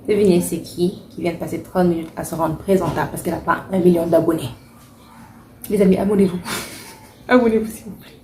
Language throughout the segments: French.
Devinez c'est qui vient de passer 30 minutes à se rendre présentable parce qu'elle n'a pas 1 million d'abonnés. Les amis, abonnez-vous. Abonnez-vous s'il vous plaît.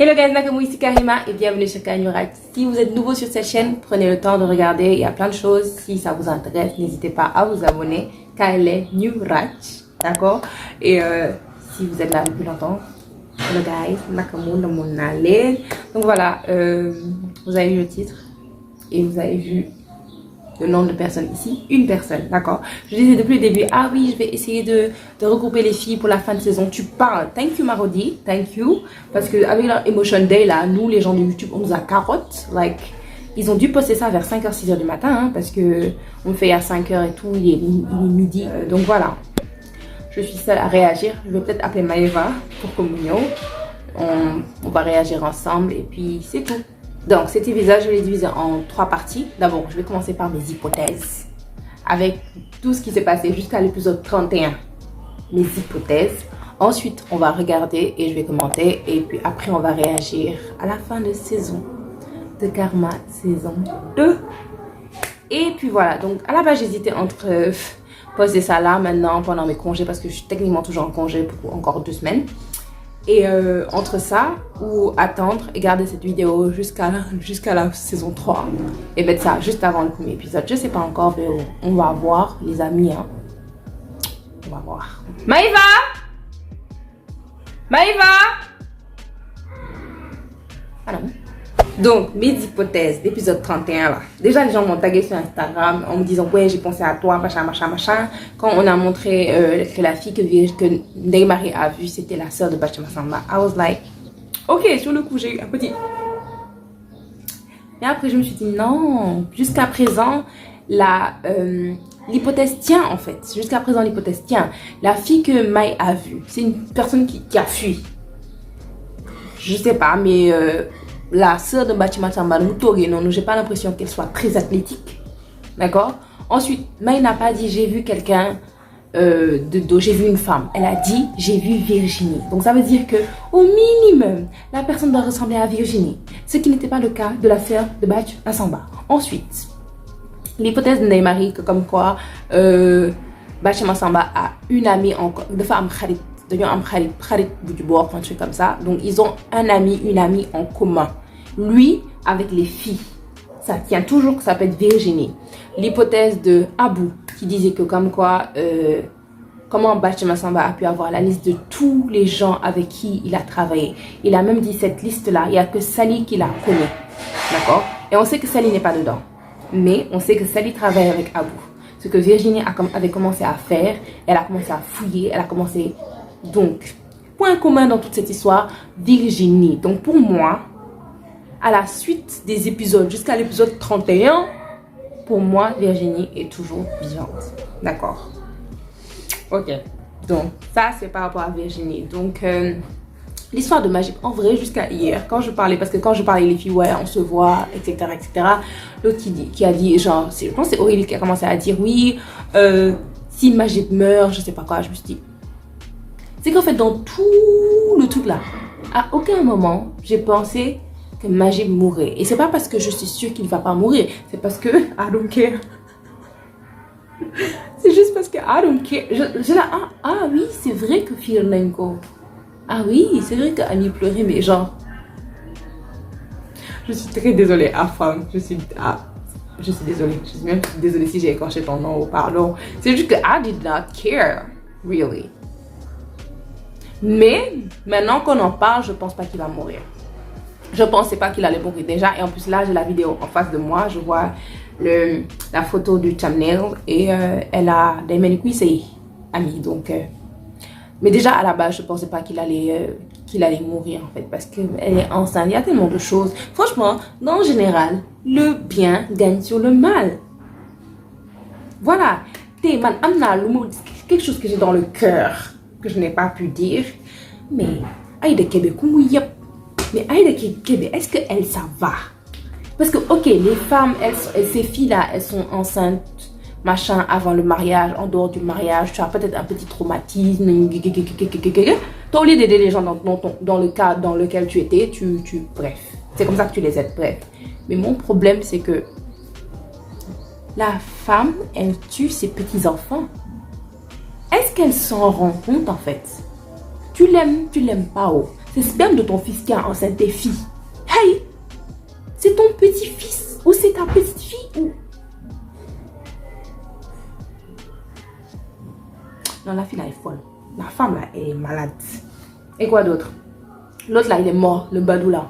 Hello guys, Nakamou ici Karima et bienvenue sur Kanura. Si vous êtes nouveau sur cette chaîne, prenez le temps de regarder, il y a plein de choses. Si ça vous intéresse, n'hésitez pas à vous abonner. KLNurach, d'accord? Et si vous êtes là depuis longtemps, hello guys, Nakamou dans mon allée. Donc voilà, vous avez vu le titre et vous avez vu le nombre de personnes ici, une personne, d'accord. Je disais depuis le début, ah oui, je vais essayer de regrouper les filles pour la fin de saison. Tu parles, thank you Marodi, thank you. Parce que avec leur Emotion Day là, nous les gens de YouTube, on nous a carotte. Like, ils ont dû poster ça vers 5h, 6h du matin, hein, parce que on fait à 5h et tout, il est midi. Donc voilà, je suis seule à réagir. Je vais peut-être appeler Maëva pour Communio. On va réagir ensemble et puis c'est tout. Donc cet épisode, je vais le diviser en 3 parties. D'abord, je vais commencer par mes hypothèses. Avec tout ce qui s'est passé jusqu'à l'épisode 31. Mes hypothèses. Ensuite, on va regarder et je vais commenter. Et puis après, on va réagir à la fin de saison de Karma, saison 2. Et puis voilà. Donc à la base, j'hésitais entre poster ça là, maintenant, pendant mes congés. Parce que je suis techniquement toujours en congé pour encore 2 semaines. Et entre ça ou attendre et garder cette vidéo jusqu'à la saison 3 et mettre ça juste avant le premier épisode. Je sais pas encore, mais on va voir les amis. Hein. On va voir. Maëva! Maëva! Ah non. Donc, mes hypothèses d'épisode 31 là. Déjà, les gens m'ont tagué sur Instagram en me disant ouais, j'ai pensé à toi, machin, machin, machin. Quand on a montré que la fille que Neymar a vue, c'était la sœur de Bachama Samba. I was like, ok, sur le coup, j'ai eu un petit. Mais après, je me suis dit non. Jusqu'à présent, l'hypothèse tient en fait. Jusqu'à présent, l'hypothèse tient. La fille que Mai a vue, c'est une personne qui a fui. Je sais pas, mais. La sœur de Bachima Samba, non, j'ai pas l'impression qu'elle soit très athlétique. D'accord? Ensuite, Mai n'a pas dit j'ai vu quelqu'un de dos, j'ai vu une femme. Elle a dit j'ai vu Virginie. Donc ça veut dire que au minimum, la personne doit ressembler à Virginie. Ce qui n'était pas le cas de la sœur de Bachima Samba. Ensuite, l'hypothèse de Neymari que comme quoi Bachima Samba a une amie encore, de femme Kharit. Un truc comme ça. Donc ils ont un ami, une amie en commun. Lui avec les filles. Ça tient toujours que ça peut être Virginie. L'hypothèse de Abou qui disait que comme quoi comment Bachima Samba a pu avoir la liste de tous les gens avec qui il a travaillé. Il a même dit cette liste là, il n'y a que Sally qui la connaît. D'accord? Et on sait que Sally n'est pas dedans. Mais on sait que Sally travaille avec Abou. Ce que Virginie avait commencé à faire, elle a commencé à fouiller, elle a commencé. Donc, point commun dans toute cette histoire, Virginie. Donc pour moi, à la suite des épisodes, jusqu'à l'épisode 31, pour moi, Virginie est toujours vivante. D'accord? Ok. Donc, ça c'est par rapport à Virginie. Donc, l'histoire de Majib, en vrai, jusqu'à hier, quand je parlais, parce que quand je parlais les filles, ouais, on se voit, etc., etc., l'autre qui a dit, genre, je pense que c'est Aurélie qui a commencé à dire, oui, si Majib meurt, je sais pas quoi, je me suis dit, c'est qu'en fait, dans tout le truc là, à aucun moment, j'ai pensé que Majib mourrait. Et c'est pas parce que je suis sûre qu'il va pas mourir. C'est parce que I don't care. C'est juste parce que I don't care. Je là, ah oui, c'est vrai que Firnenko. Ah oui, c'est vrai qu'Annie pleurait, mais genre. Je suis très désolée, Afam. Je suis désolée. Je suis même désolée si j'ai écorché ton nom ou pardon. C'est juste que I did not care, really. Mais maintenant qu'on en parle, je pense pas qu'il va mourir. Je pensais pas qu'il allait mourir déjà. Et en plus là, j'ai la vidéo en face de moi. Je vois la photo du thumbnail. Et elle a des maniquis amis. Donc, mais déjà à la base, je pensais pas qu'il allait mourir en fait. Parce qu'elle est enceinte. Il y a tellement de choses. Franchement, en général, le bien gagne sur le mal. Voilà. Quelque chose que j'ai dans le cœur. Que je n'ai pas pu dire. Mais Aïda Kébé, mais Aïda Kébé, est-ce qu'elle ça va? Parce que, ok, les femmes, ces filles-là, elles sont enceintes, machin, avant le mariage, en dehors du mariage, tu as peut-être un petit traumatisme. Toi, au lieu d'aider les gens dans le cas dans lequel tu étais, bref, c'est comme ça que tu les aides, bref. Mais mon problème, c'est que la femme, elle tue ses petits-enfants. Est-ce qu'elle s'en rend compte, en fait? Tu l'aimes pas, oh. C'est le sperme de ton fils qui a enceinte tes filles. Hey! C'est ton petit-fils ou c'est ta petite-fille ou... Non, la fille là est folle. La femme là est malade. Et quoi d'autre? L'autre là, il est mort, le badou là.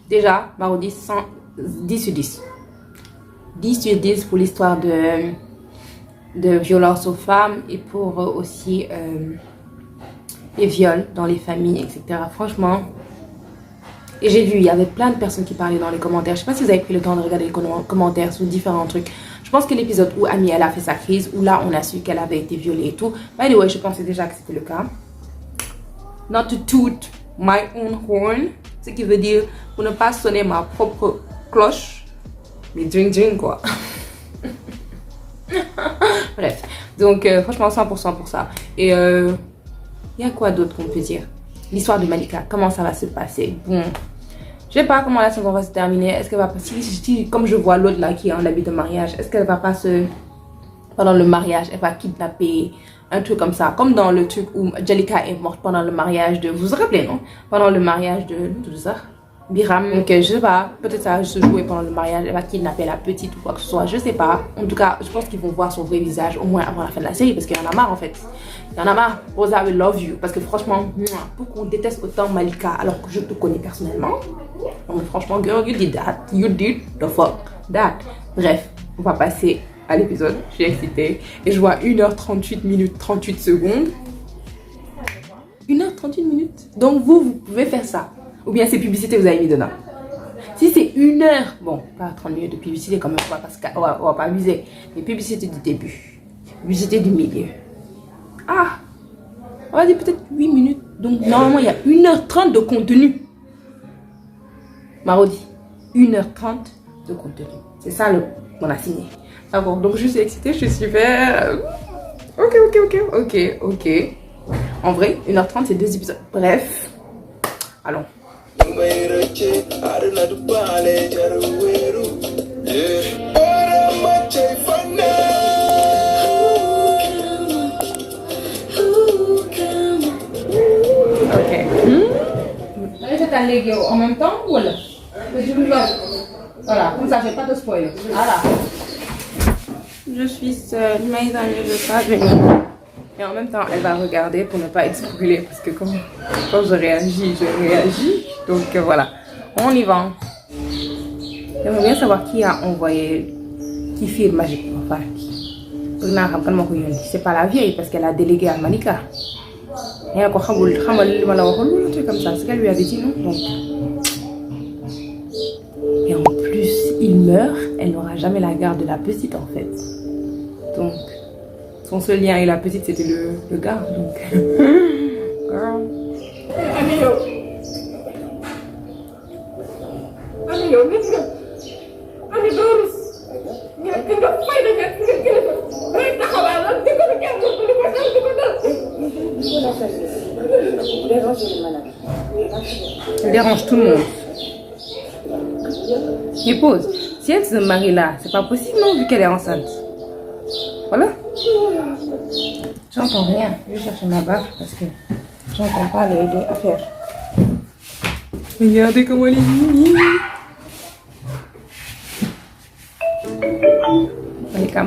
Déjà, Marodi, 10 sur 10. 10 sur 10 pour l'histoire de violence aux femmes et pour aussi les viols dans les familles, etc. Franchement, et j'ai vu, il y avait plein de personnes qui parlaient dans les commentaires. Je sais pas si vous avez pris le temps de regarder les commentaires sur différents trucs. Je pense que l'épisode où Ami elle a fait sa crise, où là on a su qu'elle avait été violée et tout. By the way, je pensais déjà que c'était le cas. Not to toot my own horn, ce qui veut dire pour ne pas sonner ma propre cloche, mais dring quoi. Bref, donc franchement 100% pour ça. Et il y a quoi d'autre qu'on peut dire? L'histoire de Malika, comment ça va se passer? Bon, je sais pas comment la saison va se terminer. Est-ce qu'elle va pas, comme je vois l'autre là qui est en habit de mariage, est-ce qu'elle va pas pendant le mariage, elle va kidnapper un truc comme ça, comme dans le truc où Jalika est morte pendant le mariage de, vous vous rappelez non? Pendant le mariage de tout ça. Biram, donc je sais pas, peut-être ça va se jouer pendant le mariage, elle va kidnapper la petite ou quoi que ce soit, je sais pas. En tout cas, je pense qu'ils vont voir son vrai visage au moins avant la fin de la série parce qu'il y en a marre en fait. Il y en a marre. Rosa will love you parce que franchement, pourquoi on déteste autant Malika alors que je te connais personnellement? Donc franchement, girl, you did that. You did the fuck that. Bref, on va passer à l'épisode. Je suis excitée et je vois 1h38 minutes 38 secondes. 1h38 minutes. Donc vous pouvez faire ça. Ou bien ces publicités vous avez mis dedans. Si c'est 1 heure, bon, pas 30 minutes de publicité quand même, parce qu'on va pas abuser. Mais publicité du début, publicité du milieu. Ah, on va dire peut-être 8 minutes. Donc normalement il y a 1h30 de contenu. Marodi, 1h30 de contenu. C'est ça qu'on a signé. D'accord, donc je suis excitée, je suis super. Ok. En vrai, 1h30 c'est 2 épisodes. Bref, allons. En même temps, voilà. Voilà, comme ça, j'ai pas de spoil. Voilà. Je suis seule, mais je ne veux pas venir. Et en même temps, elle va regarder pour ne pas être spoilée parce que quand je réagis. Donc voilà, on y va. J'aimerais bien savoir qui a envoyé, qui filme Magique. Enfin, c'est pas la vieille parce qu'elle a délégué à Malika. Et encore comme ça, ce qu'elle lui avait dit, non? Donc, et en plus, il meurt, elle n'aura jamais la garde de la petite en fait. Donc, son seul lien avec la petite, c'était le gars. Donc, girl. Elle dérange tout le monde. Je pose. Si elle se marie là, c'est pas possible non, vu qu'elle est enceinte. Voilà. J'entends rien. Je vais chercher ma baffe parce que j'entends pas les affaires. Regardez comment elle est mimi. Malika,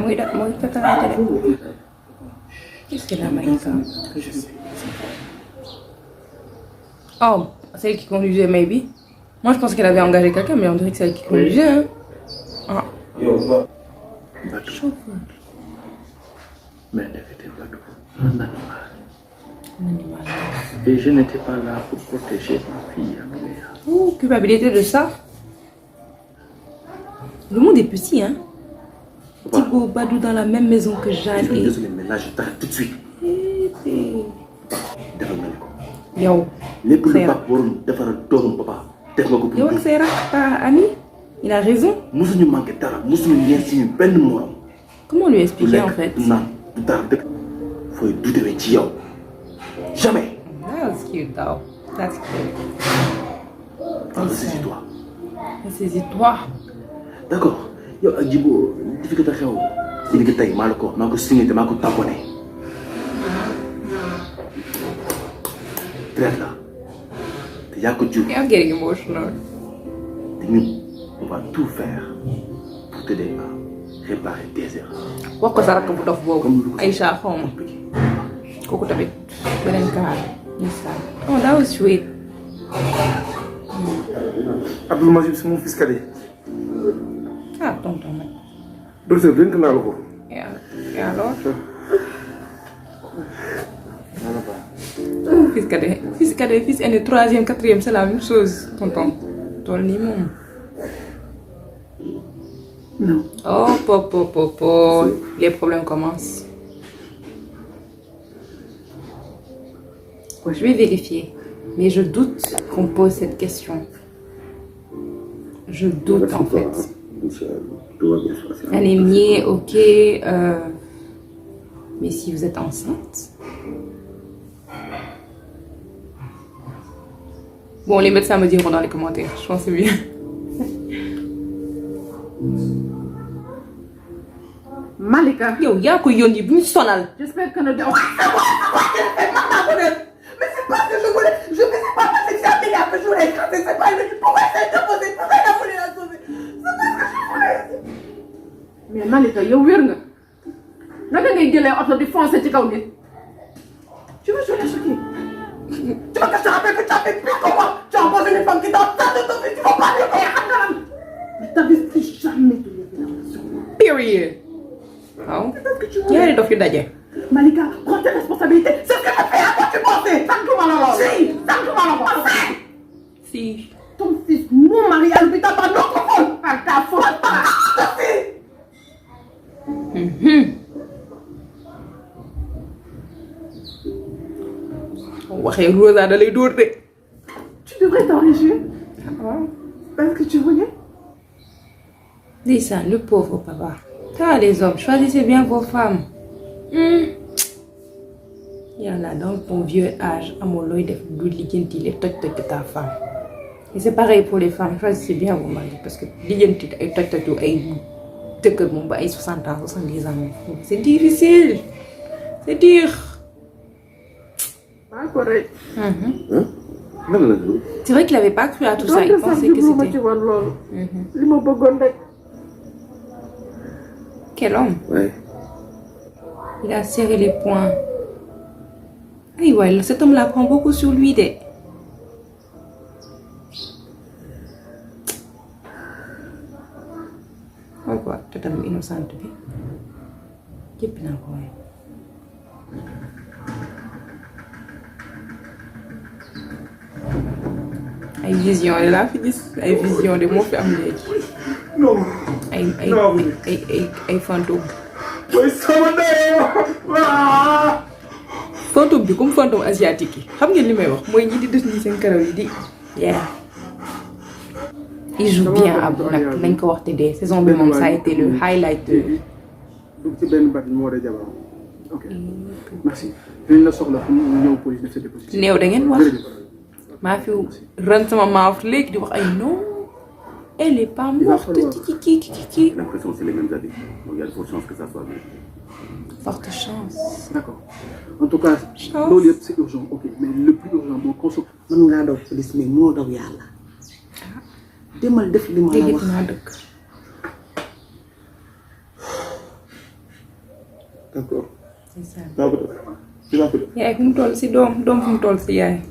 qu'est-ce qu'elle a, Malika? Oh, c'est elle qui conduisait, maybe. Moi, je pensais qu'elle avait engagé quelqu'un, mais on dirait que c'est elle qui conduisait. Hein. Ah. Chauffeur. Mais elle était un animal. Un animal. Et je n'étais pas là pour protéger ma fille. Oh, culpabilité de ça. Le monde est petit, hein. Thibaut Badou dans la même maison que Jeanne. Je suis désolé, mais là, je t'arrête tout de suite. Yo. Les poules pas pour defaral doomu papa. Def nga ko pour yow ak say rak pa Ami. Il a raison. Musuñu manqué dara musuñu ñeent suñu benn morom. Comment lui expliquer en fait? Non, du dara dëkk. Fooy douter ci yow. Jamais. That's cute though. That's cute. Saisis-toi. Saisis-toi. D'accord. Yow ak Djibo li fi xew. ci liggéey tey maa la ko maa ko signé te maa ko tamponné. Traite la. te yaa ko jur. I'm getting emotional. te ñun on va tout faire pour t'aider à réparer tes erreurs. wax ko sa rakk bu dof boobu. Aïcha xaw ma. kooku tamit beneen kaar. Oh, that was sweet. Abdul Majid c'est mon fils cadet. Ah, tonton nag. Docteur dénk naa la ko. Et alors? Fils cadet, fils aîné, 3e, 4e, c'est la même chose, tonton. Tool nii moom. Non. Oh, les problèmes commencent. Je vais vérifier, mais je doute qu'on pose cette question. Je doute en fait. Anémie, ok. Mais si vous êtes enceinte. Bon, les médecins me diront dans les commentaires. Je pense que c'est bien. Malika. Yo, yaa ko yónni bu ñu sonal. J'espère que ne mais c'est parce que je ne sais pas passer ça, mais après je voulais écraser, c'est pas une pourquoi ça t'a posé, pourquoi elle a voulu la sauver. C'est parce que je voulais. Mais Malika, yow wér nga. Naka ngay jëlee oto di foncer ci kaw nit. Tu veux jouer la choquée? Tu veux que je te rappelle que tu as fait pire que moi? Tu as posé une femme qui t'a tant de temps, tu vas pas lui faire un calme. Je t'avais plus jamais de lever sur moi. Period. waaw. ñaari dof yu daje. Malika, prends tes responsabilités. C'est ce que tu fais. À quoi tu pensais? Si. Ton fils, mon mari, à l'hôpital par notre faute. Par ta faute. waxee Rosa da lay dóor de. Tu devrais t'en réjouir. Parce que tu voulais. Ndeysaan, le pauvre papa. Ça, les hommes, choisissez bien vos femmes. Yàlla, dans ton vieux âge, amoo looy def du lijjanti les toj-toj de ta femme. Et c'est pareil pour les femmes, choisissez bien vos maris parce que lijjanti ay toj-toj yu ay dëkkër moom ba ay 60 ans 70 ans moom c'est difficile. C'est dur. Pas correct. C'est vrai qu'il avait pas cru à tout ça, il pensait que c'était. Li ma bëggoon rek. Quel homme? Ouais. Il a serré les poings. Ay ouais, cet homme-là prend beaucoup sur lui de. Oh quoi, totalement innocente bi. Jëpp naa ko waaye. ay vision de la fi gis ay vision de moo fi am léegi. Non. ay fantôme. Oui, sama ndey. Fantôme bi comme fantôme asiatique yi xam ngeen li may wax mooy ñi di def nii seen karaw yi di. il joue bien Abou nag nañ ko wax te dee saison bi moom ça a été le highlight de. dugg ci benn bat moo war a jabar. Ok merci. dinañ la soxla pour ñëw police def sa déposition. néew da ngeen wax maa fi ren sama maaf léegi di wax ay non. Elle est pas morte. J'ai l'impression que c'est les mêmes avis. Donc il y a de fortes chances que ça soit vrai. Forte chance. D'accord. En tout cas, loolu yëpp c'est urgent. Ok, mais le plus urgent moo conso. mën ngaa daw police mais moo daw yàlla. demal def li ma la wax. naa dëkk. D'accord. C'est ça. Naa ko def. Dinaa ko def. yaay fu mu toll si doom fu mu toll si yaay.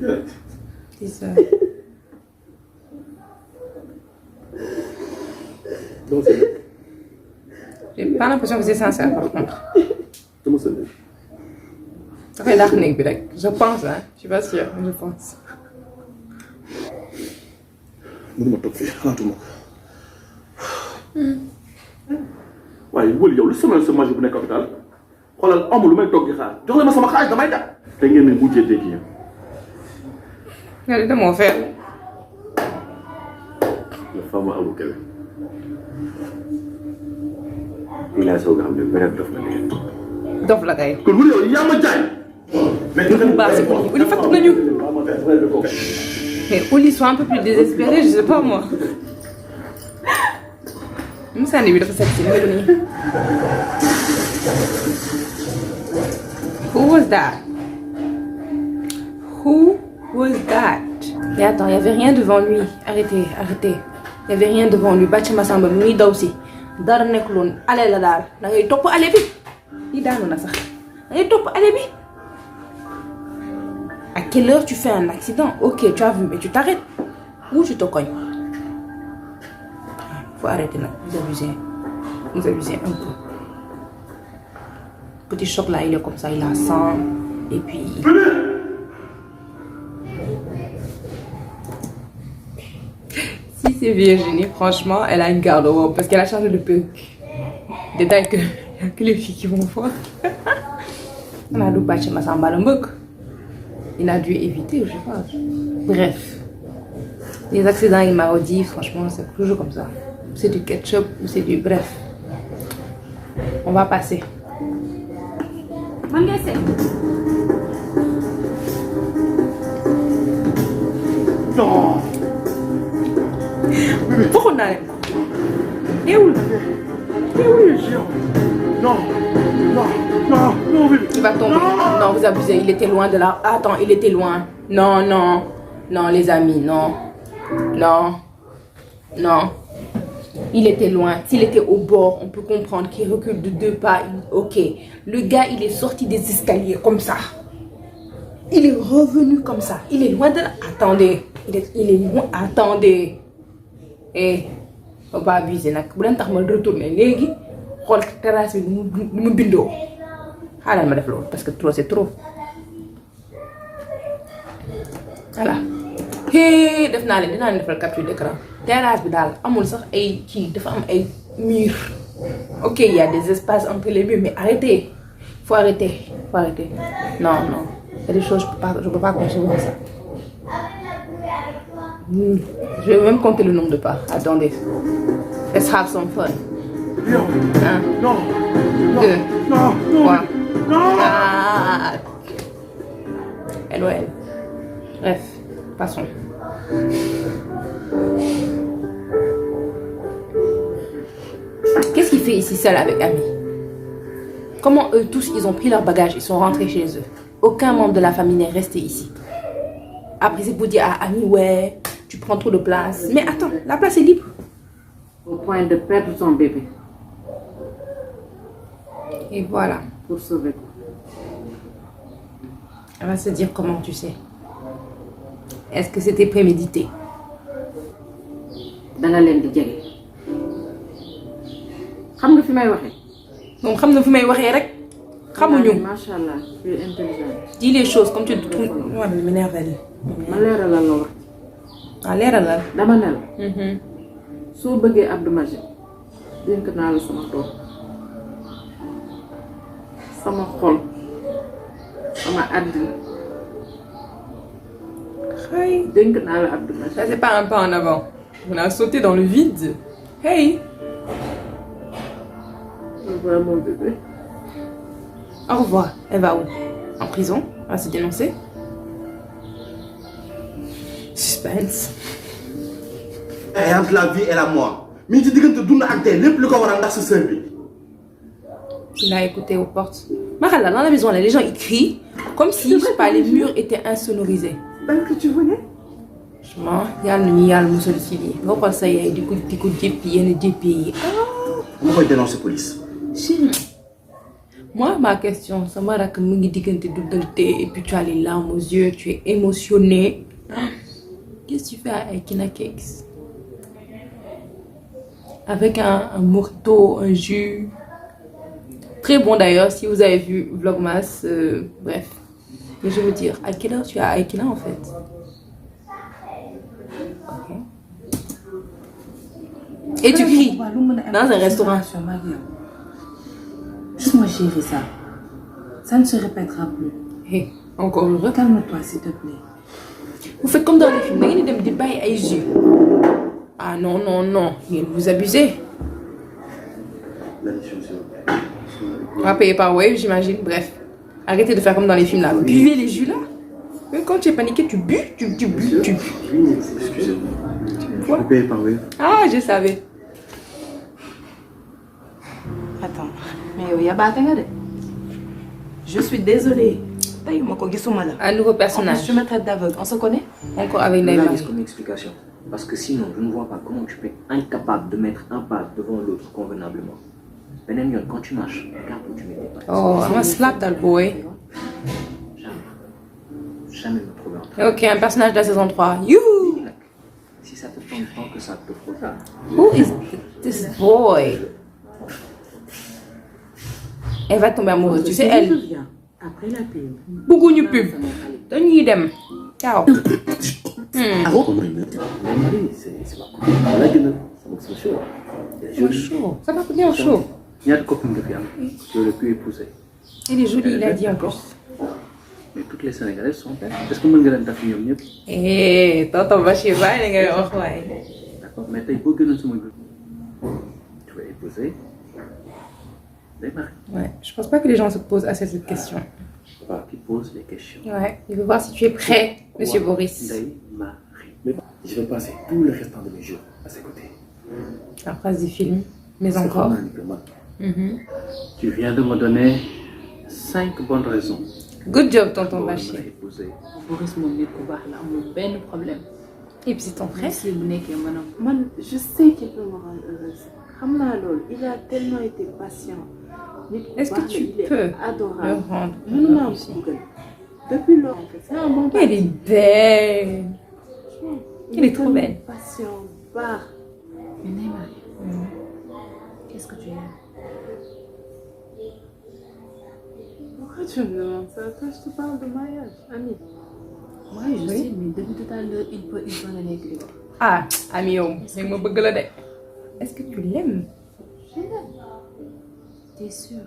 C'est ça. Donc c'est J'ai pas l'impression que c'est sincère par contre. dama sëñ. dafay dàq néeg bi rek je pense hein je suis pas sûre mais je pense. mënuma toog fii xalaatuma ko. waaye wël yow lu sama sa magi bu nekk hôpital xoolal amul lu may toog di xaar jox la ma sama xaalis damay dem. te ngeen ne mujjee dégg yéen. nga di demoo fenn. la femme Abou Kébé. Il a sauvé le vrai dof la dof la kay. kon mu yow yaa ma jaay. mais bu baax si Oli fàttali nañu. mais Oli soit un peu plus désespéré, je sais pas moi. Moussa bi dafa set si nii. Who was that? Who was that? Mais attends, il y avait rien devant lui. Arrêtez. Il y avait rien devant lui. Bàcc Massamba mu ngi daw si. Dara nekkul woon ale la daal. Da ngay topp ale bi. Lii daanu na sax. Da ngay topp ale bi. À quelle heure tu fais un accident? Ok, tu as vu, mais tu t'arrêtes. Ou tu te cognes. Faut arrêter là. Vous abusez un peu. Petit choc là, il est comme ça, il a 100. Et puis... Si c'est Virginie, franchement, elle a une garde-robe parce qu'elle a changé de perruque. Détail que les filles qui vont voir. On a dû battre Massamba le mec. Il a dû éviter, je sais pas. Bref. Les accidents, il m'a dit, franchement, c'est toujours comme ça. C'est du ketchup ou c'est du... Bref. On va passer. Non. Pourquoi on a... Et où? Non, bébé. Il va tomber. Non, vous abusez. Il était loin de là. Attends, il était loin. Non, les amis, non. Il était loin. S'il était au bord, on peut comprendre qu'il recule de 2 pas. Ok. Le gars, il est sorti des escaliers comme ça. Il est revenu comme ça. Il est loin de là. Attendez. Il est loin. Attendez. Eh, on va abuser. Vous allez me retourner. Légui, xool terrasse bi nu mu bindoo. Xaaral ma def loolu parce que trop c'est trop. Voilà. Hé, def naa leen dinaa leen defal capture d'écran. Terrasse bi daal amul sax ay kii dafa am ay murs. Ok, il y a des espaces entre les murs, mais arrêtez. Faut arrêter. Non. Il y a des choses je peux pas concevoir ça. Je vais même compter le nombre de pas. Attendez. Let's have some fun. Non. 2, Non. 3, Non. 4. LOL. Bref, passons. Qu'est-ce qu'il fait ici seul avec Ami? Comment eux tous ils ont pris leur bagage, ils sont rentrés chez eux? Aucun membre de la famille n'est resté ici. Après c'est pour dire à Ami, ouais, tu prends trop de place. Mais attends, la place est libre. Au point de perdre son bébé. Et voilà. Pour sauver. Elle va se dire comment tu sais. Est-ce que c'était prémédité? Danga leen di jege. Xam nga fi may waxee. moom xam na fi may waxee rek. xamuñu. Macha Allah, tu es intelligent. Dis les choses comme tu trouves. waaw mi m'énerve. Ma leeralal la wax. ah leeralal. Dama ne la. Soo bëggee Abdou Majid dénk naa la sama doom. Sama xol. Sama àddina. Hey. Dénk naa la Abdou Majid. Ça c'est pas un pas en avant. On a sauté dans le vide. Hey. Au revoir mon bébé. Au revoir. Elle va où? En prison? Elle va se dénoncer? Suspense. Et entre la vie et la mort. Mais tu dis que tu donnes acte, les plus qu'on va rendre ce service. Il a écouté aux portes. Marala, dans la maison, là, les gens ils crient comme si, je sais pas, les murs étaient insonorisés. Ben que tu venais. Franchement, yàlla nañu yàlla musal ci lii. Nga xool sa yaay di ko jéppi yenn jéppi yi. Pourquoi dénoncer la police? Moi, ma question, ça m'a dit que mu ngi diggante duggante et puis tu as les larmes aux yeux, tu es émotionné. Qu'est-ce que tu fais avec Kina Cakes? Avec un morceau, un jus. Très bon d'ailleurs, si vous avez vu Vlogmas, bref. Mais je veux dire, à quelle heure tu as Aikina en fait? Okay. Et tu cries dans un restaurant. Juste moi gérer ça. Ça ne se répétera plus. Hey, encore heureux. Calme-toi s'il te plaît. Vous faites comme dans les films, vous avez des bails à jus. Ah non, non, non. Vous abusez. L'addition, s'il vous plaît. On va payer par Wave, j'imagine. Bref. Arrêtez de faire comme dans les films là. Buvez les jus là. Même quand tu es paniqué, tu bus. Excusez-moi. Je peux payer par Wave. Ah, je savais. Attends, mais je suis désolée. Un nouveau En plus, personnage. tu me traites d'aveugle. On se connaît? Encore avec Regarde Naïma. comme explication. Parce que sinon, je ne vois pas comment tu es incapable de mettre un pas devant l'autre convenablement. Benignon, quand tu marches, regarde où tu mets tes pas. Oh, I'm gonna slap that boy. Jamais me trouver en train. Ok, un personnage de la saison 3. You! Si ça te tombe tant que ça te faut ça. Who is this boy? Elle va tomber amoureuse. Tu sais, elle. Après la pub. Beaucoup de pub. Dañuy dem. Ciao. Mais Marie, c'est pas cool. On a gagné. C'est chaud. C'est chaud. Ça va coûter un chaud. Il y a de copines de fiamme. Tu aurais pu épouser. Il est joli, il a dit en plus. Mais toutes les Sénégalaises sont belles. Est-ce que mën nga leen takk ñoom ñëpp? Eh, tonton Bachir bàyyi ngay wax waay. D'accord, mais tey boo gënoon sama groupe. Tu vas épouser des maris. Ouais, je pense pas que les gens se posent assez cette question. Qui pose les questions. Ouais, il veut voir si tu es prêt, monsieur Boris. Des maris. Mais je vais passer tout le restant de mes jours à ses côtés. La phrase du film, mais C'est encore. vraiment un diplomate. Tu viens de me donner 5 bonnes raisons. Good job, tonton pour Bachir. me épouser. Boris moom nit ku baax la amul benn problème. Et puis c'est ton frère. Si bu nekkee man je sais qu'il peut me rendre heureuse. Xam naa loolu il a tellement été patient. Nit ku Est-ce que baax la, tu il est peux adorable. le rendre Mënu naa aussi? ko bëggal. Depuis lors en fait c'est un bon Elle est belle. Elle est trop tellement belle. patient, baax. Mais Neymar, qu'est-ce que tu aimes? Pourquoi tu me demandes ça? Toi, je te parle de mariage, Ami. Oui, je sais, mais depuis tout à l'heure, il peut en écrire. Ah, ami yow, yaa ngi ma bëgg la de. Est-ce que tu l'aimes? Je l'aime. T'es sûr?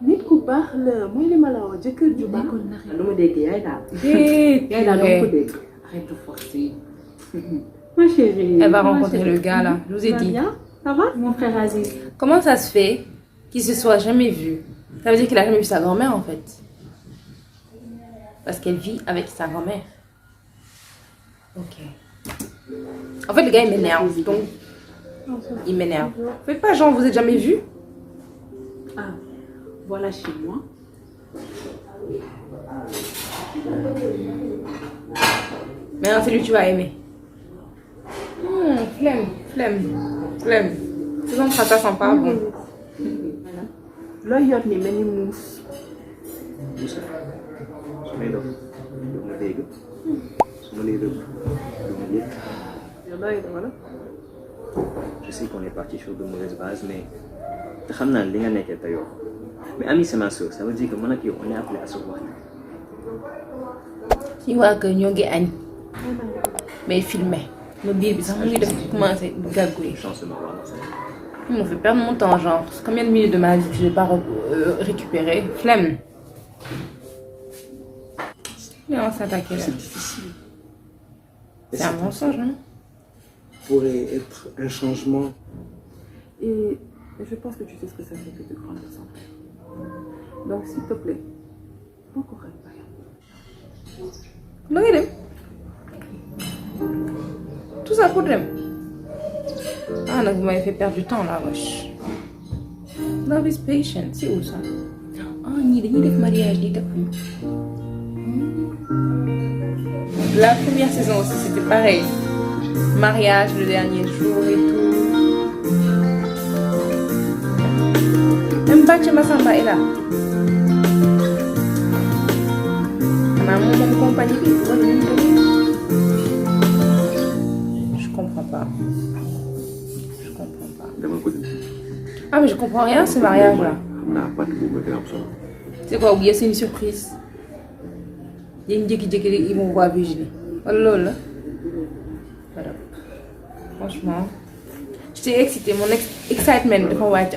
Nit ku baax la mooy li ma la wax jëkkër ju baax. lu ma dégg yaay daal. Yaay daal dama ko dégg. Arrête de forcer. Ma chérie. Elle va rencontrer le gars là, je vous ai dit. Ça va? Mon frère Aziz. Comment ça se fait qu'il se soit jamais vu? Ça veut dire qu'il a jamais vu sa grand-mère en fait. Parce qu'elle vit avec sa grand-mère. Ok. En fait, le gars il m'énerve, donc il m'énerve. Faites pas genre, vous êtes jamais vu? Ah, voilà chez moi. Maintenant, c'est lui que tu vas aimer. Flemme. Saison 3, ça sent pas bon. Looy yor ni mel ni muus. Moussa, su may dox doo ma dégg su ma lay rëbb doo ma yëg. Yow looy def wala? Je sais qu'on est parti sur de mauvaises bases, mais te xam naa li nga nekkee teyoo. Mais Ami c'est ma soeur, ça veut dire que man ak yow on est appelé à se voir. Tu vois que ñoo ngi añ. Mais filmé. Le biir bi sax mu ngi def commencé gàggouiller. Chance de me voir dans ça. Il m'a fait perdre mon temps, genre. Combien de minutes de ma vie que je n'ai pas récupéré? Flemme. Mais on s'attaquer là. C'est difficile. C'est un mensonge, non? Pourrait être un changement. Et je pense que tu sais ce que ça fait que de grandir sans père. Donc s'il te plaît, pourquoi pas? Non, il est. Tout ça pour dem. Ah, donc vous m'avez fait perdre du temps là, wesh. Love is patient. C'est où ça? Ah, ni de mariage, ni de La première saison aussi, c'était pareil. Mariage le dernier jour et tout. Même Bacha Massamba est là. Maman, mon compagnie, je comprends pas. Ah, mais je comprends rien ce mariage là. C'est quoi, oublier, c'est une surprise. Il y a une ils vont voir Virginie. Oh là. Voilà. Franchement, j'étais excitée. Mon excitement,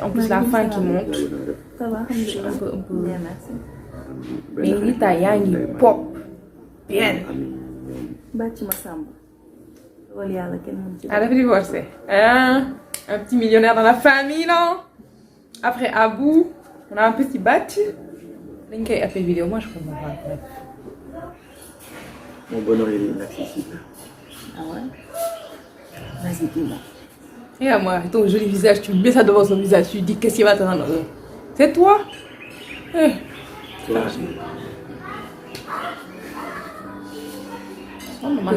en plus la fin qui monte. Ça va, Je suis un peu. bien, merci. Mais Rita Yang, pop. Bien. Bachi Massamba. Elle a divorcé. Hein? Un petit millionnaire dans la famille, non? Après Abou, on a un petit battu. Une vidéo, moi je comprends pas. Mon bonheur il est inaccessible. Ah ouais? Vas-y, dis-moi. Regarde-moi, ton joli visage, tu mets ça devant son visage, tu dis qu'est-ce qui va te rendre heureux? C'est toi? Toi, Oh, maman.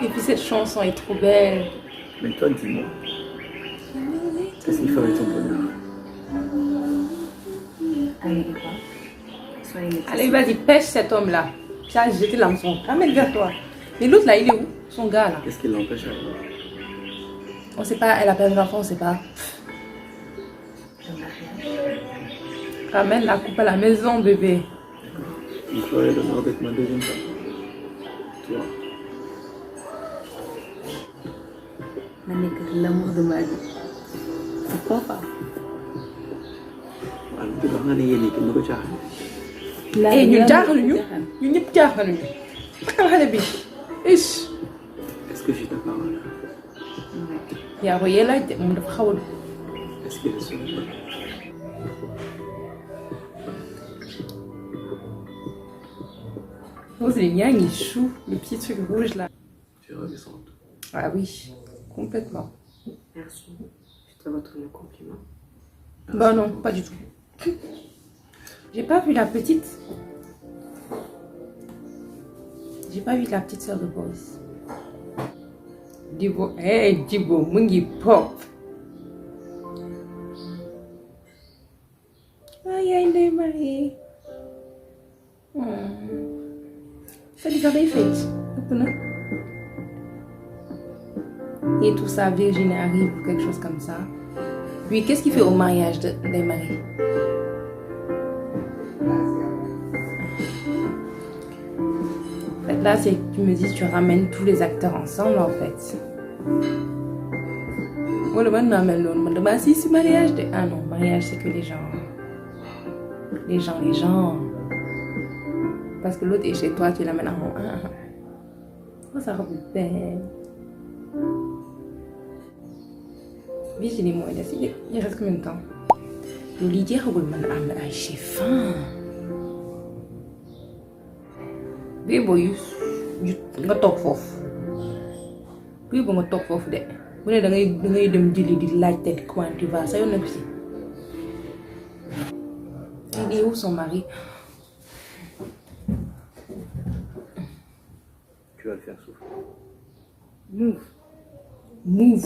Et puis cette chanson est trop belle. mais toi, dis-moi. Qu'est-ce qui ferait ton bonheur? Allez, vas-y, pêche cet homme-là. Tu as jeté l'hameçon. Ramène vers toi. Mais l'autre là, il est où? Son gars là. Qu'est-ce qui l'empêche à voir? On sait pas, elle a perdu l'enfant, on sait pas. Ramène la coupe à la maison, bébé. Il ferait l'honneur d'être ma deuxième femme. Toi. L'amour de ma vie. Pourquoi pas? waaw lu tax nga ne yéen kenn du ko caaxaan. Eh, ñu jaaxaluñu. ñu ñëpp jaaxaluñu. xale bi. Ish. Est-ce que j'ai ta parole? yaa ko yee laaj de moom dafa xaw a. Est-ce qu'il est sur le bonheur? Roselyne, yaa ngi chou, le petit truc rouge là. Tu es ravissante. Ah oui, complètement. Merci. Je te retrouve le compliment. Bah non, pas du tout. J'ai pas vu la petite. J'ai pas vu la petite sœur de Boris. Dibo, hey Dibo, mungi pop. Aïe aïe, les mariés. Ça lui avait fait. Et tout ça, Virginie arrive ou quelque chose comme ça. Puis qu'est-ce qu'il fait au mariage des maris? En fait, là, c'est que tu me dis, tu ramènes tous les acteurs ensemble, en fait. Moi, le monde m'amène l'autre. Bah, si, c'est mariage. Ah non, mariage, c'est que les gens. Les gens. Parce que l'autre est chez toi, tu l'amènes en haut. Oh, ça robe belle. Virginie, moi, il reste combien de temps? Le Lydia, j'ai faim. Bii booy nga toog foofu bii boo nga toog foofu de bu ne dangay dem jëli di laajte di comment tu vas sa yoon nekk si. Il est où son mari? Tu vas le faire souffrir. Move.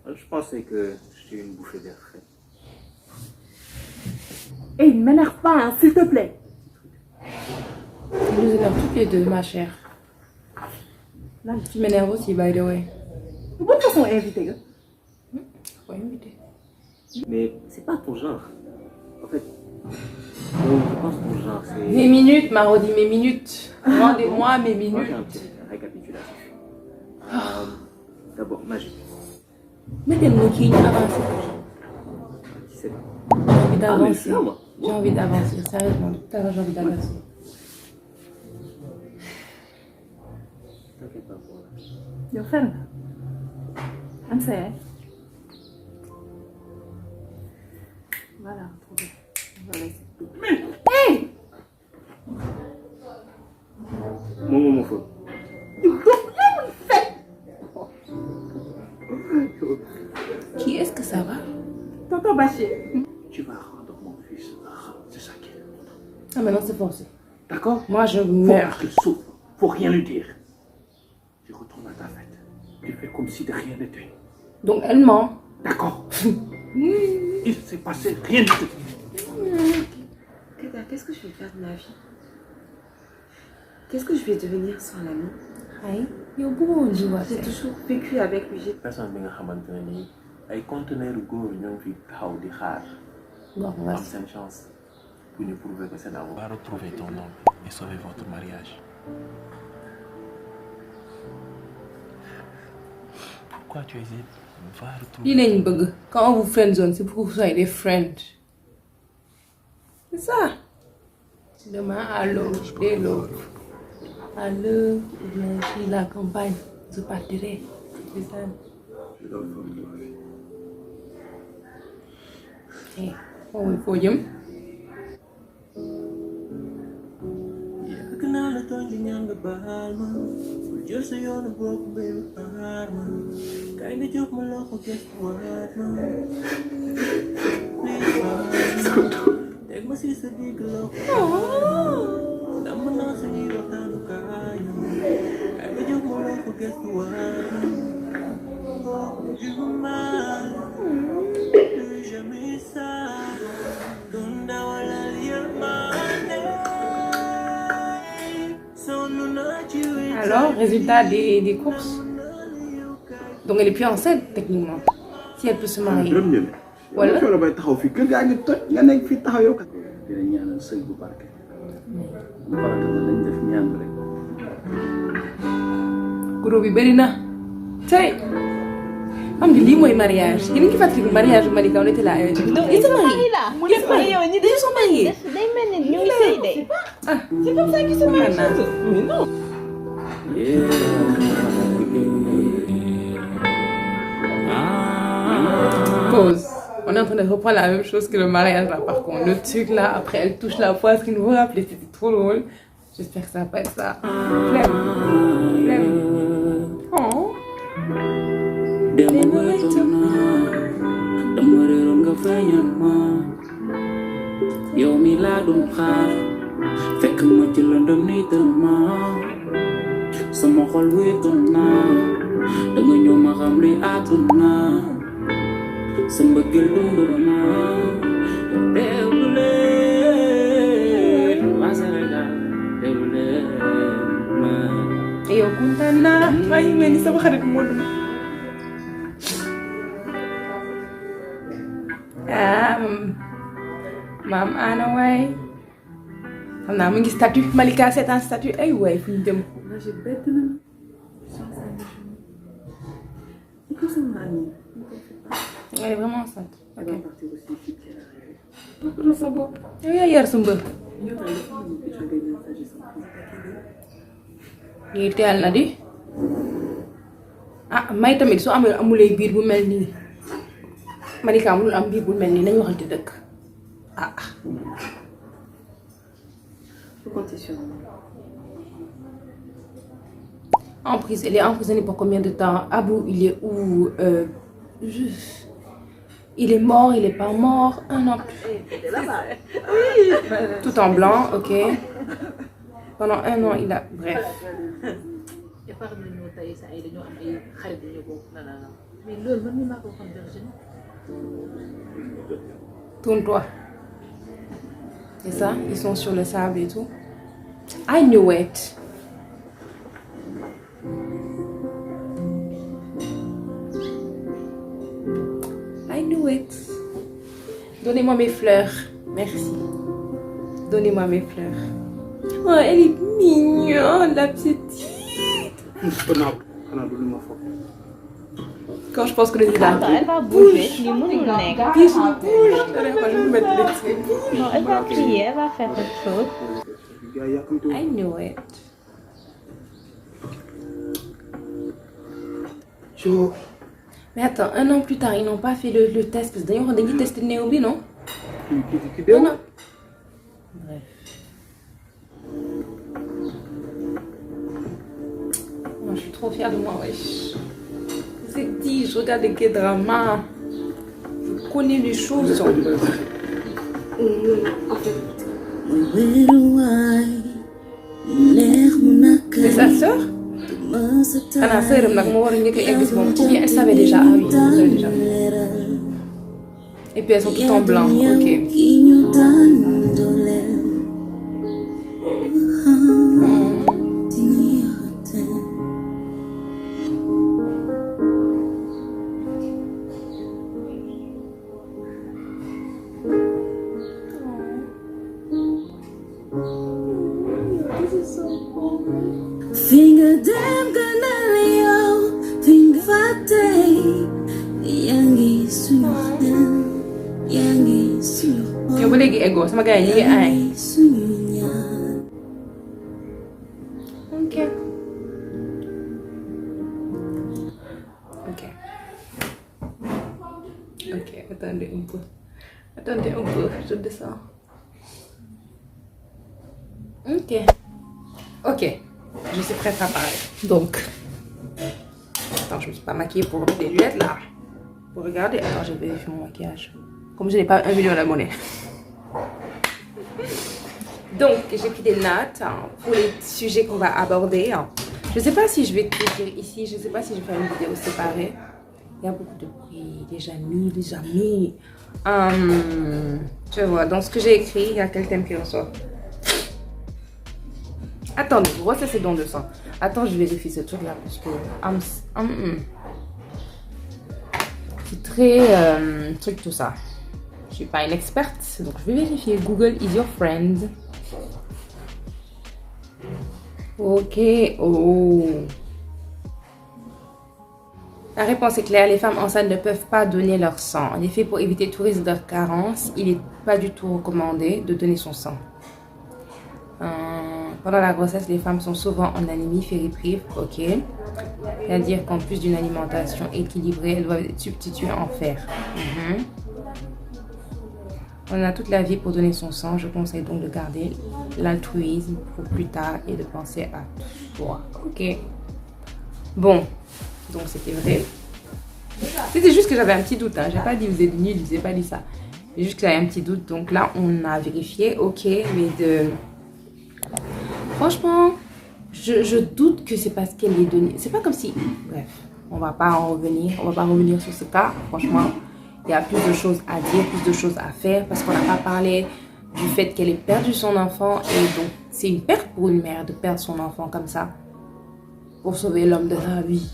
Je pensais que j'étais une bouffée d'air frais. Hé, ne m'énerve pas, hein, s'il te plaît. Ils nous énervent toutes les deux, ma chère. Là, tu m'énerves aussi, by the way. De toute façon, invité. Faut inviter. Mais c'est pas ton genre. En fait, je pense que ton genre, c'est... Mes minutes, Marodi, mes minutes. Rendez-moi mes On va minutes. faire un petit récapitulatif. D'abord, magie. Mais t'es qui avance. Qui c'est? J'ai envie d'avancer. Ah, mais moi. J'ai envie d'avancer, sérieusement. Tout à l'heure, j'ai envie d'avancer. T'inquiète pas pour là. Yo, ferme. I'm saying. Voilà, trop bien. On va laisser tout. Hey! Mon feu. Qui est-ce que ça va? Tonton Bachir. Tu vas rendre mon fils heureux. C'est ça qui est important. Ah, maintenant, c'est forcé. D'accord? Moi, je Faut meurs. qu'il souffre. Faut rien lui dire. Tu retournes à ta fête. Tu fais comme si de rien n'était. Donc, elle ment. D'accord? Il s'est passé rien du tout. Kata, qu'est-ce que je vais faire de ma vie? Qu'est-ce que je vais devenir sans l'ami? Aïe, yow bëggoon di wax. J'ai toujours vécu avec lui. Personne bi nga xamante ne nii ay conteneur góor ñoo ngi fi taxaw di xaar. Bon, on va am seen chance pour ñu prouver que seen amour. Va retrouver ton homme et sauver votre mariage. Pourquoi tu hésites? Va retrouver. lii lañ bëgg. Quand on vous friendzone, c'est pour que vous soyez des friends. C'est ça. Demain à l'aube, dès l'aube. à l'heure ou bien chez la campagne, je partirai. C'est ça. Eh, oh, il faut dire. Alors, résultat des courses. Donc elle est plus enceinte techniquement. Si elle peut se marier. Voilà. Wala bay taxaw fi kër gaa ngi toj nga nekk fi taxaw yow kat. Dina ñaanal sëy bu barke. Bu barke lañ def ñaan rek. Gros bi bëri na. Tey. Am di lii mooy mariage. Yéen a ngi fàttali mariage Malika on était là. Donc ils se marient là. Ils se marient yow ñi Ils sont mariés. day mel ni ñu ngi sëy de. Ah, c'est comme ça qu'ils se marient. Mais non. Pause. On est en train de reprendre la même chose que le mariage là par contre. Le truc là, après elle touche la poitrine, vous vous rappelez, c'était trop drôle. J'espère que ça va pas être ça. Flemme. Oh. Yow mi laa doon xaar fekk ma ci lëndëm ni tëlma sama xol wéetoon naa danga ñëw ma xam li àdduna sa mbëggeel dundal naa teewlu leen waa Sénégal teewlu leen ma yow kontaan naa maa ngi mel ni sama xarit Modou. Ah maam Anna waay xam naa mu ngi statut Malika c'est un statut ay waay fu ñu jëm. Là, j'ai bête de c'est quoi ça, mamie? Elle est vraiment enceinte. Elle va partir aussi vite qu'elle arrive. Pour sa bopp. yow yaa yar sa mbër. lii teel na di. ah may tamit soo amulee biir bu mel nii Malika mënul am biir bu mel nii nañu waxante dëgg ah. Faut compter sur moi. En prison, elle est emprisonnée pour combien de temps? Abou, il est où? Il est mort, il est pas mort? Un an. Tout en blanc, ok. Pendant un an, il a... Bref. Tourne-toi. C'est ça? Ils sont sur le sable et tout. I knew it. I knew it. Donnez-moi mes fleurs. Merci. Donnez-moi mes fleurs. Oh, elle est mignonne, la petite. Quand je pense que le Zidane. Attends, elle va bouger. Les mots bouge. Je vais mettre les trucs. Non, elle va crier, elle va faire quelque chose. I knew it. Mais attends, un an plus tard, ils n'ont pas fait le test parce que d'ailleurs, on a dit tester Néo, non? Non. Bref. Moi, je suis trop fière de moi, wesh. C'est dit, je regarde des K-dramas. Je connais les choses. En fait. C'est sa sœur? Ana sœuram nag moo war a njëkk a egg si moom ou bien elle savait déjà. Ah oui, elle savait déjà. Et puis elles sont toutes en blanc, ok. Finger dem ganalio, finger fate, yangi sur. Yow ba léegi eggoo sama gars yi ñu ngi aay. Ok, Ok, attendez un peu. Attendez un peu, je descends. Ok, je suis prête à parler. Donc, attends, je me suis pas maquillée pour mettre les lunettes là. Pour regarder, attends, je vais vérifier mon maquillage. Comme je n'ai pas 1 million de monnaie. Donc, j'ai pris des notes pour les sujets qu'on va aborder. Je ne sais pas si je vais tout dire ici, je ne sais pas si je vais faire une vidéo séparée. Il y a beaucoup de bruit, déjà mis. Je vois, dans ce que j'ai écrit, il y a quel thème qui ressort. Attendez, ça c'est dans le sang. Attends, je vérifie ce truc là parce que c'est très truc tout ça. Je suis pas une experte, donc je vais vérifier. Google is your friend. Ok, oh. La réponse est claire, les femmes enceintes ne peuvent pas donner leur sang. En effet, pour éviter tout risque de carence, il n'est pas du tout recommandé de donner son sang. Pendant la grossesse, les femmes sont souvent en anémie fériprive, ok. C'est-à-dire qu'en plus d'une alimentation équilibrée, elles doivent être substituées en fer. On a toute la vie pour donner son sang. Je conseille donc de garder l'altruisme pour plus tard et de penser à soi. Ok. Bon, donc c'était vrai. C'était juste que j'avais un petit doute. J'ai pas dit vous êtes nuls, je n'ai pas dit ça. J'ai juste que j'avais un petit doute. Donc là, on a vérifié. Ok, mais de... Franchement, je doute que c'est parce qu'elle est donnée. C'est pas comme si... Bref, on va pas en revenir. On va pas revenir sur ce cas. Franchement, il y a plus de choses à dire, plus de choses à faire. Parce qu'on n'a pas parlé du fait qu'elle ait perdu son enfant. Et donc, c'est une perte pour une mère de perdre son enfant comme ça. Pour sauver l'homme de sa vie.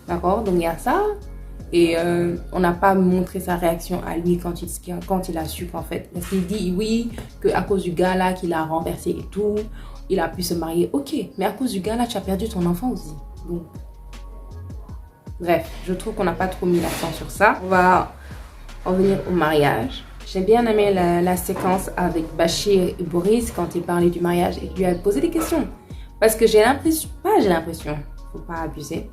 D'accord? Donc, il y a ça. Et on n'a pas montré sa réaction à lui quand il a su qu'en fait... Parce qu'il dit, oui, qu'à cause du gars là qui l'a renversé et tout... Il a pu se marier, ok, mais à cause du gars là, tu as perdu ton enfant aussi. Donc, bref, je trouve qu'on n'a pas trop mis l'accent sur ça. On va en venir au mariage. J'ai bien aimé la séquence avec Bachir et Boris quand il parlait du mariage et qu'il lui a posé des questions. Parce que j'ai l'impression, faut pas abuser,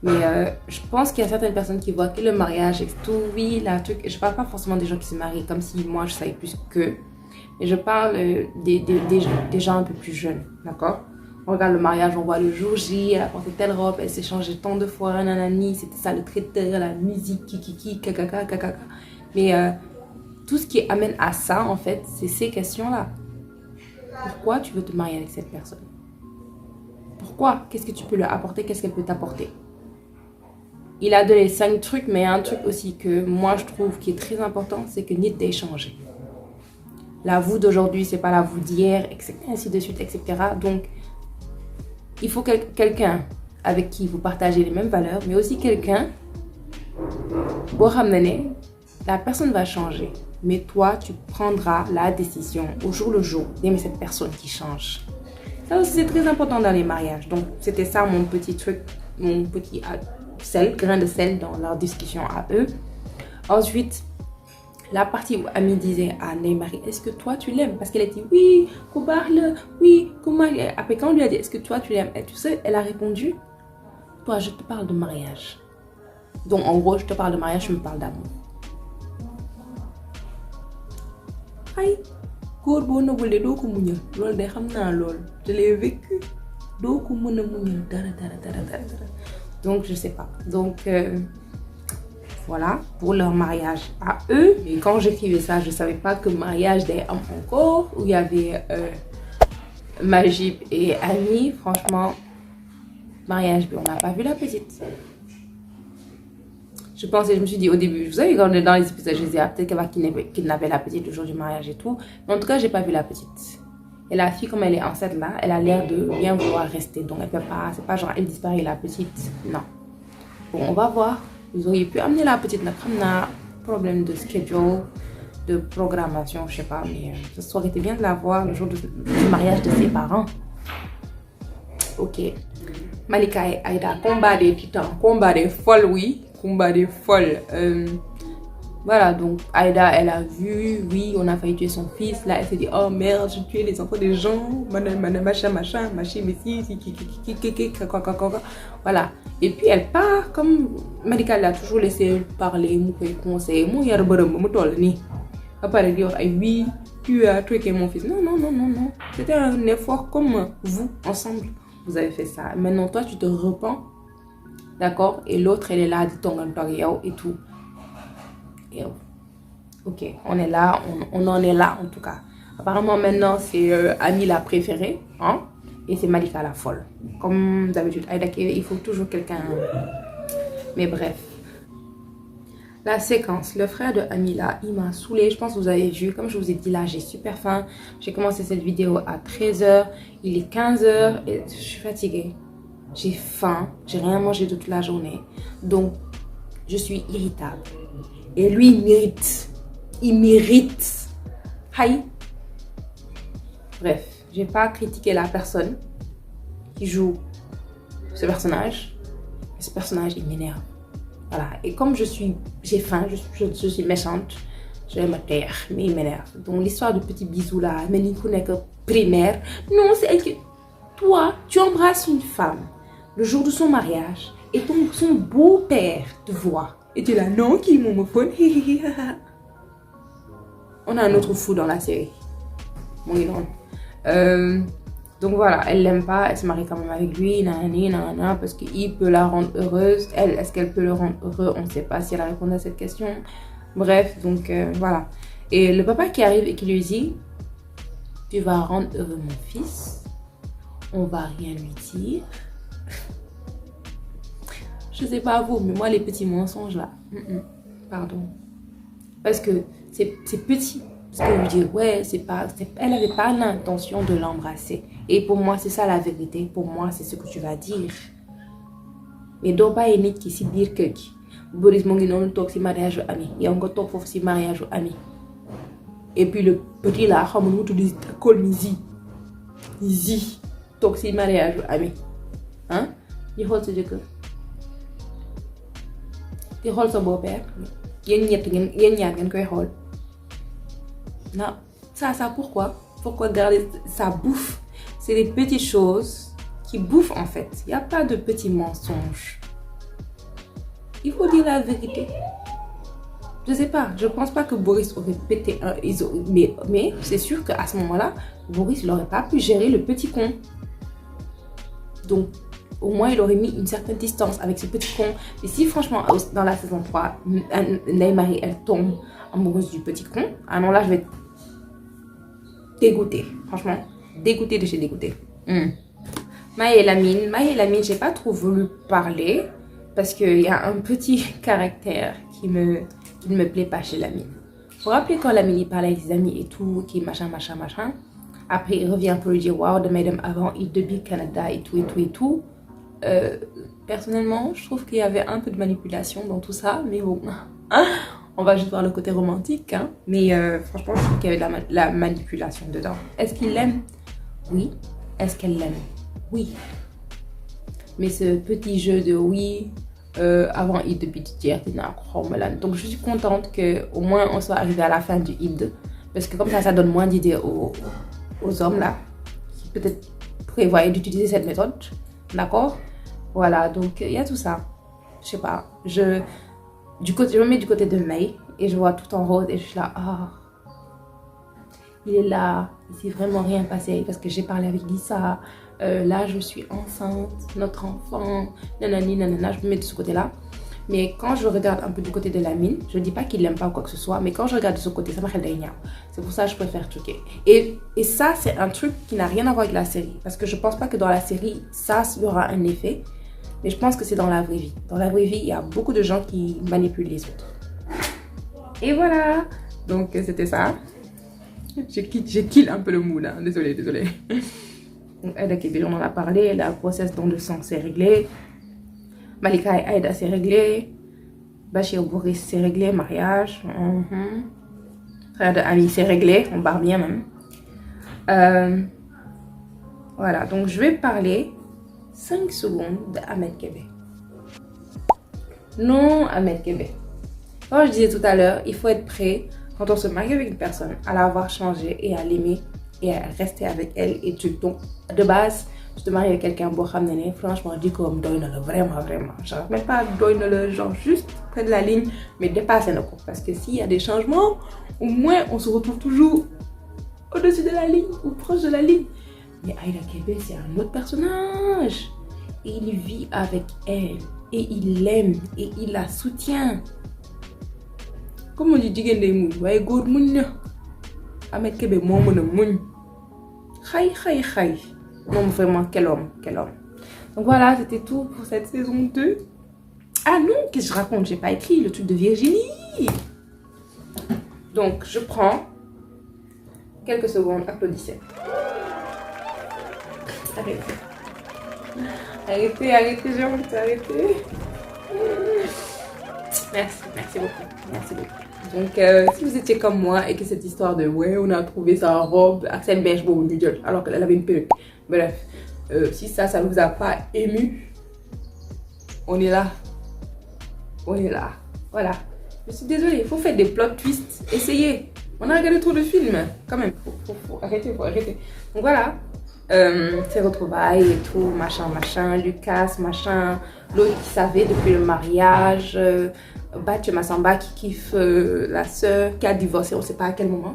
mais je pense qu'il y a certaines personnes qui voient que le mariage et tout, oui, la truc. Je parle pas forcément des gens qui se marient comme si moi je savais plus qu'eux. Et je parle des gens un peu plus jeunes, d'accord? On regarde le mariage, on voit le jour J, elle a porté telle robe, elle s'est changée tant de fois, nanani, c'était ça le traiteur, la musique, kikiki, kakaka. Mais tout ce qui amène à ça, en fait, c'est ces questions-là. Pourquoi tu veux te marier avec cette personne? Pourquoi? Qu'est-ce que tu peux lui apporter? Qu'est-ce qu'elle peut t'apporter? Il a donné 5 trucs, mais un truc aussi que moi je trouve qui est très important, c'est que Nid d'échanger. La vous d'aujourd'hui, c'est pas la vous d'hier, etc. ainsi de suite, etc. Donc, il faut quelqu'un avec qui vous partagez les mêmes valeurs, mais aussi quelqu'un, pour ramener, la personne va changer. Mais toi, tu prendras la décision au jour le jour d'aimer cette personne qui change. Ça aussi, c'est très important dans les mariages. Donc, c'était ça mon petit truc, mon petit grain de sel dans leur discussion à eux. Ensuite, la partie où Ami disait à Neymar, est-ce que toi tu l'aimes? Parce qu'elle a dit oui, qu'on parle, oui, comment. Après, quand on lui a dit, est-ce que toi tu l'aimes? Et tu sais, elle a répondu, toi, je te parle de mariage. Donc, en gros, je te parle de mariage, je me parle d'amour. Aïe, góor boo nëbbul de doo ko muñal loolu de xam naa loolu je l'ai vécu doo ko mën a muñal dara. Donc, je sais pas. Donc, voilà, pour leur mariage à eux. Et quand j'écrivais ça, je ne savais pas que mariage des hommes encore, où il y avait Majib et Annie. Franchement, mariage, on n'a pas vu la petite. Je me suis dit au début, vous savez, quand on est dans les épisodes, je disais, peut-être qu'elle va kidnapper la petite le jour du mariage et tout. Mais en tout cas, j'ai pas vu la petite. Et la fille, comme elle est enceinte là, elle a l'air de bien vouloir rester. Donc, elle peut pas, c'est pas genre, elle disparaît la petite. Non. Bon, on va voir. Vous auriez pu amener la petite, problème de schedule, de programmation, je sais pas, mais ça aurait été bien de la voir le jour du mariage de ses parents. Ok. Malika et Aïda, combat des titans, combat des folles, oui, combat des folles. Voilà, donc Aïda, elle a vu, oui, on a failli tuer son fils. Là, elle s'est dit, oh merde, j'ai tué les enfants des gens. Machin, voilà. Et puis elle part, comme Malika l'a toujours laissé parler, nous conseiller, moi, il y a après, dire, oui, tu as tué mon fils. Non. C'était un effort comme vous, ensemble, vous avez fait ça. Maintenant, toi, tu te repens, d'accord? Et l'autre, elle est là, dit ton et tout. Et ok, on est là, on en est là en tout cas. Apparemment maintenant c'est Ami la préférée, hein, et c'est Malika la folle. Comme d'habitude, il faut toujours quelqu'un. Mais bref. La séquence, le frère de Amila, il m'a saoulée. Je pense que vous avez vu, comme je vous ai dit là, j'ai super faim. J'ai commencé cette vidéo à 13h, il est 15h et je suis fatiguée. J'ai faim, j'ai rien mangé toute la journée. Donc, je suis irritable. Et lui, il mérite. Aïe. Bref, je vais pas critiquer la personne qui joue ce personnage. Mais ce personnage, il m'énerve. Voilà. Et comme j'ai faim, je suis méchante, je vais me taire, mais il m'énerve. Donc l'histoire de petit bisou là, mais il n'est que primaire. Non, c'est elle qui... Toi, tu embrasses une femme le jour de son mariage et son beau-père te voit. Et tu es là, non, qui est homophone. On a un autre fou dans la série. Donc voilà, elle l'aime pas, elle se marie quand même avec lui, nanana, parce qu'il peut la rendre heureuse. Elle, est-ce qu'elle peut le rendre heureux? On ne sait pas si elle a répondu à cette question. Bref, donc voilà. Et le papa qui arrive et qui lui dit, tu vas rendre heureux mon fils, on va rien lui dire. Je sais pas vous, mais moi les petits mensonges là, pardon. Parce que c'est petit. Parce que lui dire, ouais, elle n'avait pas l'intention de l'embrasser. Et pour moi, c'est ça la vérité. Pour moi, c'est ce que tu vas dire. Mais donc, pas une qui s'y dire que Boris Mongi non talk si mariage ami. Il y a encore talk pour si mariage ami. Et puis le petit là, comme nous tout dit, call me Zi. Talk si mariage ami. Hein? Il faut se dire que. Il faut son beau-père. Il y a un qui est non, ça pourquoi? Pourquoi garder ça bouffe? C'est des petites choses qui bouffent en fait. Il n'y a pas de petits mensonges. Il faut dire la vérité. Je sais pas, je pense pas que Boris aurait pété un... Mais c'est sûr qu'à ce moment-là, Boris n'aurait pas pu gérer le petit con. Donc, au moins, il aurait mis une certaine distance avec ce petit con. Et si franchement, dans la saison 3, Neymarie, elle tombe amoureuse du petit con, ah non, là, je vais être dégoûtée. Franchement, dégoûtée de chez dégoûtée. Maï et Lamine, j'ai pas trop voulu parler parce qu'il y a un petit caractère qui ne me plaît pas chez Lamine. Vous vous rappelez quand Lamine il parlait avec ses amis et tout, qui machin. Après, il revient pour lui dire, waouh, de madame avant, il début Canada et tout. Personnellement, je trouve qu'il y avait un peu de manipulation dans tout ça, mais bon, on va juste voir le côté romantique, hein. Mais franchement, je trouve qu'il y avait de la manipulation dedans. Est-ce qu'il l'aime? Oui. Est-ce qu'elle l'aime? Oui. Mais ce petit jeu de oui, avant Id de Pititière, donc je suis contente qu'au moins on soit arrivé à la fin du Id, parce que comme ça donne moins d'idées aux hommes là, qui peut-être prévoyaient d'utiliser cette méthode, d'accord? Voilà, donc il y a tout ça. Je sais pas, je me mets du côté de May et je vois tout en rose et je suis là, il est là, il s'est vraiment rien passé parce que j'ai parlé avec Lisa, là je suis enceinte, notre enfant, nanani, nanana, je me mets de ce côté-là. Mais quand je regarde un peu du côté de Lamine, je dis pas qu'il l'aime pas ou quoi que ce soit, mais quand je regarde de ce côté, ça m'a fait d'ignorer. C'est pour ça que je préfère truquer. Et ça, c'est un truc qui n'a rien à voir avec la série. Parce que je pense pas que dans la série, ça, il y aura un effet. Mais je pense que c'est dans la vraie vie. Dans la vraie vie, il y a beaucoup de gens qui manipulent les autres. Et voilà. Donc, c'était ça. J'ai kill un peu le mood, hein. Désolée. Donc, Aïda Kébir, on en a parlé. La grossesse don de sang, c'est réglé. Malika et Aïda, c'est réglé. Bachir Boris, c'est réglé. Mariage. Frère de Ami, c'est réglé. On barre bien même. Voilà. Donc, je vais parler 5 secondes de Ahmed Kébé. Non, Ahmed Kébé. Comme je disais tout à l'heure, il faut être prêt quand on se marie avec une personne à la voir changer et à l'aimer et à rester avec elle. Et donc, de base, je te marie avec quelqu'un, franchement, dis comme doinole, vraiment. Genre, même pas doinole, genre juste près de la ligne, mais dépasser nos cours. Parce que s'il y a des changements, au moins on se retrouve toujours au-dessus de la ligne ou proche de la ligne. Mais Aïda Kébé, c'est un autre personnage. Et il vit avec elle. Et il l'aime. Et il la soutient. Comme on dit, Digen de Mouy, ouais, God Mouy. Ahmed Kébé, moi, mon Mouy. Khaï. Non, vraiment, quel homme. Donc voilà, c'était tout pour cette saison 2. Ah non, qu'est-ce que je raconte? J'ai pas écrit le truc de Virginie. Donc, je prends quelques secondes, applaudissez. Arrêtez, j'ai honte, arrêtez. Merci beaucoup. Donc, si vous étiez comme moi et que cette histoire de ouais, on a trouvé sa robe, Axel beige, bon, alors qu'elle avait une perruque. Bref, si ça ne vous a pas ému, on est là. Voilà. Je suis désolée, il faut faire des plot twists. Essayez. On a regardé trop de films, quand même. Faut arrêter. Donc voilà. Ces retrouvailles et tout, machin. Lucas, machin. L'autre qui savait depuis le mariage. Batch Massamba qui kiffe la sœur qui a divorcé, on ne sait pas à quel moment.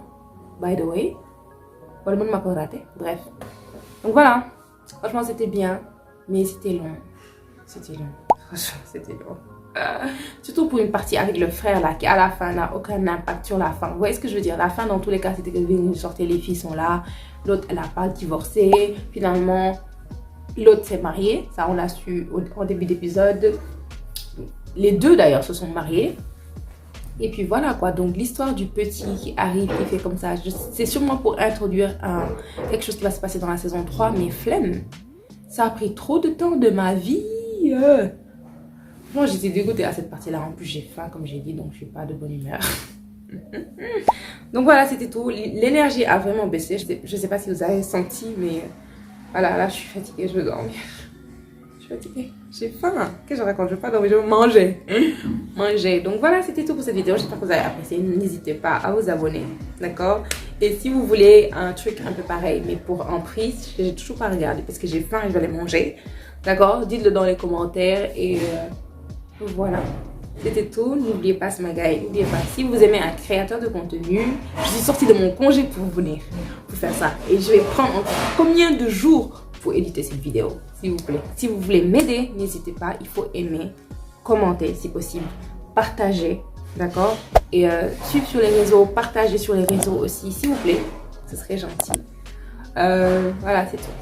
By the way. Bon, le monde m'a pas raté. Bref. Donc voilà. Franchement, c'était bien. Mais c'était long. Franchement, c'était long. Surtout pour une partie avec le frère là qui à la fin n'a aucun impact sur la fin. Vous voyez ce que je veux dire? La fin dans tous les cas c'était que Vini sortait, les filles sont là, l'autre elle n'a pas divorcé, finalement l'autre s'est marié, ça on l'a su au début d'épisode. Les deux d'ailleurs se sont mariés. Et puis voilà quoi, donc l'histoire du petit qui arrive, qui fait comme ça, c'est sûrement pour introduire quelque chose qui va se passer dans la saison 3, mais flemme. Ça a pris trop de temps de ma vie. Moi j'étais dégoûtée à cette partie là, en plus j'ai faim comme j'ai dit, donc je suis pas de bonne humeur. Donc voilà, c'était tout. L'énergie a vraiment baissé, je sais pas si vous avez senti, mais voilà, là je suis fatiguée, je veux dormir. Je suis fatiguée, j'ai faim. Qu'est-ce que je raconte? Je veux pas dormir, je veux manger. Donc voilà, c'était tout pour cette vidéo, j'espère que vous avez apprécié. N'hésitez pas à vous abonner, d'accord? Et si vous voulez un truc un peu pareil, mais pour en prise, j'ai toujours pas regardé parce que j'ai faim et je vais aller manger. D'accord? Dites-le dans les commentaires et voilà. C'était tout. N'oubliez pas ce magasin. N'oubliez pas, si vous aimez un créateur de contenu, je suis sortie de mon congé pour venir pour faire ça. Et je vais prendre encore combien de jours pour éditer cette vidéo, s'il vous plaît. Si vous voulez m'aider, n'hésitez pas. Il faut aimer, commenter si possible, partager. D'accord? Et suivre sur les réseaux, partager sur les réseaux aussi, s'il vous plaît. Ce serait gentil. Voilà, c'est tout.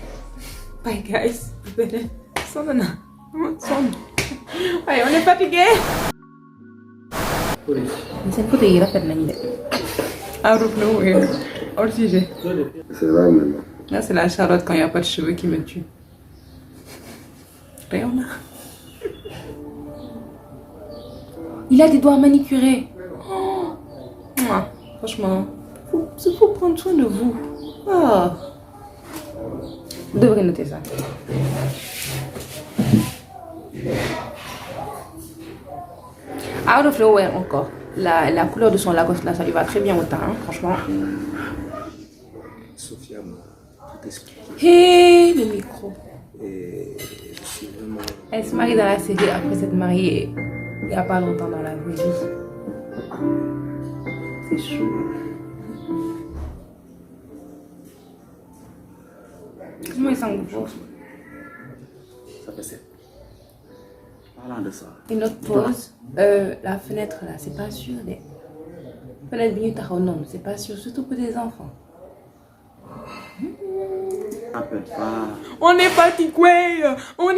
Bye guys. Allez, on est fatigué. Cette photo est rafet nañu de. Out of nowhere. Hors sujet. C'est vrai maintenant. Là, c'est la Charlotte quand il n'y a pas de cheveux qui me tue. Regarde. Il a des doigts manicurés. Oh. Franchement, il faut prendre soin de vous. Oh. Vous devrez noter ça. Out of nowhere encore. La couleur de son Lacoste là, ça lui va très bien au teint, hein, franchement. Sophia m'a tout expliqué. Hé, le micro. Et je suis vraiment... Elle se marie dans la série après s'être mariée il n'y a pas longtemps dans la vraie vie. C'est chaud. Comment il sent gros? Ça fait 7. Parlant de ça. Une autre pause. La fenêtre là, c'est pas sûr. Les fenêtres bien non, c'est pas sûr, surtout pour des enfants. Appelle pas. On est fatigué. Oh.